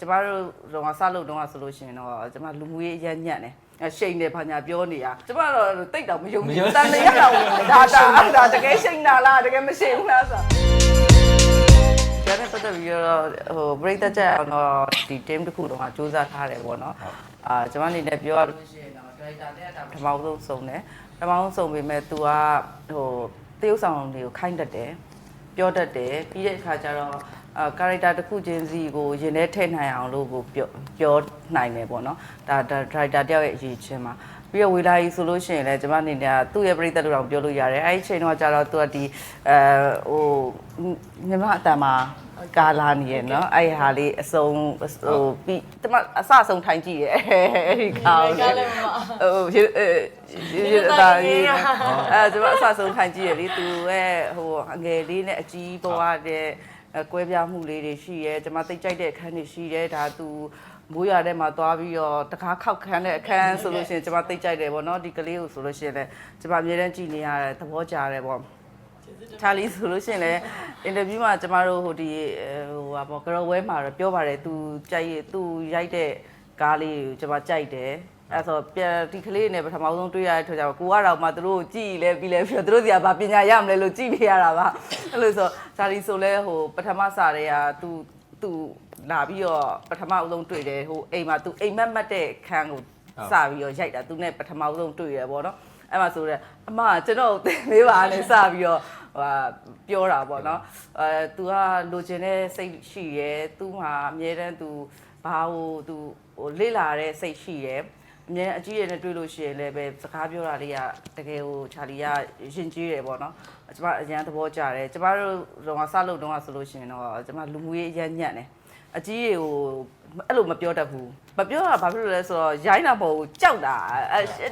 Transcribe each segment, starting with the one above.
ကျမတို့တော့စလို့တော့ဆိုလို့ရှိရင်တော့ကျမလူမှုရေးအရညံ့တယ်ရှိန်တယ်ဘာညာပြောနေတာကျမတော့တိတ်တော့မယုံဘူးတန်တရားတော့ဒါတကယ်ရှိန်တာလားတကယ်မရှိဘူးလားဆိုကျန်တဲ့ပတ်သက်ပြီးတော့ဟို break တက်ချက်တော့ဒီ team တစ်ခုတော့စူးစမ်းထားတယ်ပေါ့နော်ကျမအနေနဲ့ပြောရလို့ရှိရင်တော့ director နဲ့ပထမဆုံးစုံတယ်ပထမဆုံးစုံပေမဲ့ तू ကဟိုတရုပ်ဆောင်တွေကိုခိုင်းတတ်တယ်ပြောတတ်တယ်ပြီးတဲ့အခါကျတော့character တစ်ခုချင်းစီကိုရင်ထဲထည့်နိုင်အောင်လို့ကိုပြောနိုင်တယ်ပေါ့နော်ဒါ director တယောက်ရဲ့အရေးချင်းမှာပြီးတော့ဝေလာကြီးဆိုလို့ရှိရင်လည်းကျွန်မအနေနဲ့သူ့ရဲ့ပရိသတ်တို့တောင်ပြောလို့ရတယ်အဲ့ဒီချိန်တော့ကျတော့သူကဒီဟိုမြမအတန်မှာကာလာနေရနော်အဲ့ဟာလေးအစုံဟိုပြီးကျွန်မအစအဆုံးထိုင်ကြည့်ရဲအဲ့ဒီကောင်ဟိုဒါရေးကျွန်မအစအဆုံးထိုင်ကြည့်ရလေသူရဲ့ဟိုငယ်လေးနဲ့အကြီးဘဝတဲ့ကွဲပြားမှုလေးတွေရှိရဲကျွန်မသိကြိုက်တဲ့အခန်းတွေရှိရဲဒါသူမိုးရွာထဲမှာသွားပြီးတော့တကားခောက်ခန်းတဲ့အခန်းဆိုလို့ရှိရင်ကျွန်မသိကြိုက်တယ်ပေါ့နော်ဒီကလေးကိုဆိုလို့ရှိရင်လည်းကျွန်မအမြဲတမ်းကြည့်နေရတယ်သဘောကျတယ်ပေါ့ချာလီဆိုလို့ရှိရင်လည်းအင်တာဗျူးမှာကျွန်မတို့ဟိုဒီဟိုဟာပေါ့ကရောဝဲမှာတော့ပြောပါတယ်သူကြိုက်သူရိုက်တဲ့ကားလေးကိုကျွန်မကြိုက်တယ်အဲ့ဆိုပြန်ဒီကလေးနဲ့ပထမဆုံးတွေ့ရတဲ့ထို့ကြောင့်ကိုကတော့မှသူတို့ကြည့်လဲပြီးလဲပြီးတော့သူတို့စီကဘာပညာရမလဲလို့ကြည့်ပြရတာပါအဲ့လိုဆိုဇာလီဆိုလဲဟိုပထမစားတွေကသူလာပြီးတော့ပထမအဆုံးတွေ့တယ်ဟိုအိမ်မှာသူအိမ်မက်မက်တဲ့ခန်းကိုစပြီးတော့ရိုက်တာသူနဲ့ပထမဆုံးတွေ့ရပေါ့နော်အဲ့မှာဆိုတော့အမကျွန်တော်သင်ပေးပါနဲ့စပြီးတော့ပြောတာပေါ့နော်သူကလိုချင်တဲ့စိတ်ရှိရဲသူမှာအမြဲတမ်းသူဘာဟိုသူဟိုလေ့လာတဲ့စိတ်ရှိရဲအမြဲအကြီးရနဲ့တွေ့လို့ရှိရင်လည်းပဲစကားပြောတာလေးကတကယ်ဟိုချာလီကရင်ကြီးတယ်ပေါ့နော်ကျမအရန်သဘောကျတယ်ကျမတို့တော့စလို့တော့ဆိုလို့ရှိရင်တော့ကျမလူမှုရေးအရညံ့တယ်အကြီးတွေကိုအဲ့လိုမပြောတတ်ဘူးမပြောတာဘာဖြစ်လို့လဲဆိုတော့ရိုင်းတာပေါ်ကိုကြောက်တာ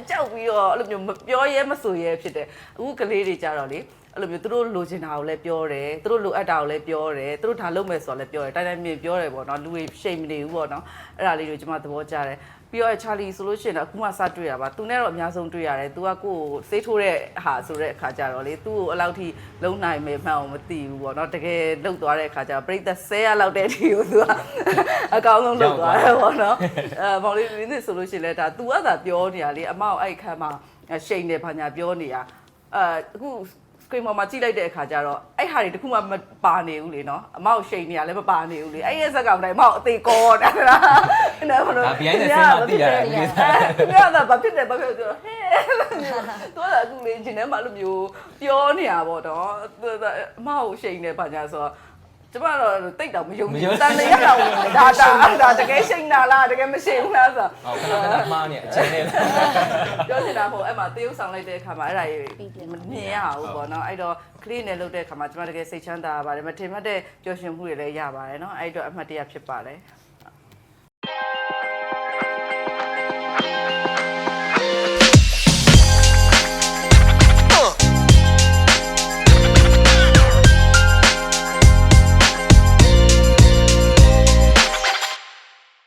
ကြောက်ပြီးတော့အဲ့လိုမျိုးမပြောရဲမဆိုရဲဖြစ်တယ်အခုကလေးတွေကြတော့လေအဲ့လိုမျိုးသူတို့လိုချင်တာကိုလည်းပြောတယ်သူတို့လိုအပ်တာကိုလည်းပြောတယ်သူတို့ဒါလုပ်မယ်ဆိုတော့လည်းပြောတယ်တိုင်းတိုင်းမြင်ပြောတယ်ပေါ့နော်လူတွေရှိန်မနေဘူးပေါ့နော်အဲ့ဒါလေးတွေကျွန်မသဘောကျတယ်ပြီးတော့ချာလီဆိုလို့ရှိရင်တော့အခုမှစတွေ့ရပါသူနဲ့တော့အများဆုံးတွေ့ရတယ်သူကကိုယ်စေးထိုးတဲ့ဟာဆိုတဲ့အခါကျတော့လေသူ့ကိုအဲ့လောက်ထိလုံနိုင်မယ်မှန်အောင်မသိဘူးပေါ့နော်တကယ်လှုပ်သွားတဲ့အခါကျတော့ပြိသက်ဆဲရလောက်တဲ့အထိကိုသူကအကောင်းဆုံးလှုပ်သွားတယ်ပေါ့နော်မောင်လေးနင်းဆိုလို့ရှိရင်လည်းဒါသူကသာပြောနေတာလေအမောက်အဲ့ခန်းမှာရှိန်တယ်ဘာညာပြောနေတာအခုစကရီပေါ်မှာကြည့်လိုက်တဲ့အခါကျတော့အဲ့ဟာတွေတခုမှမပါနေဘူးလေနော်အမောက်ရှိန်နေရလည်းမပါနေဘူးလေအဲ့ရဲ့ဇက်ကောင်တိုင်းမောက်အသေးကောတာလားအဲ့ဒါဘယ်နဲ့ဆင်းမသိရတယ်ဒီကဘာဖြစ်တယ်ဘာဖြစ်ပြောဟဲ့တော်တာအခုလေဂျင်းထဲမှာလို့မျိုးပြောနေတာပေါ့တော့အမောက်ရှိန်နေဘာညာဆိုတော့ကျမတော့တိတ်တော့မယုံဘူးတန်တရားတော့ဒါတကယ်ရှိန်တာလားတကယ်မရှိဘူးလားဆိုတော့ခဏမှားနေအချိန်နဲ့ပြောနေတာဟိုအဲ့မှာတရုပ်ဆောင်လိုက်တဲ့အခါမှာအဲ့ဒါကြီးမမြင်ရဘူးပေါ့နော်အဲ့တော့ကလေးနဲ့လုပ်တဲ့အခါမှာကျမတကယ်စိတ်ချမ်းသာပါတယ်မထင်မှတ်တဲ့ပျော်ရွှင်မှုတွေလည်းရပါတယ်နော်အဲ့တော့အမှတ်တရဖြစ်ပါတယ်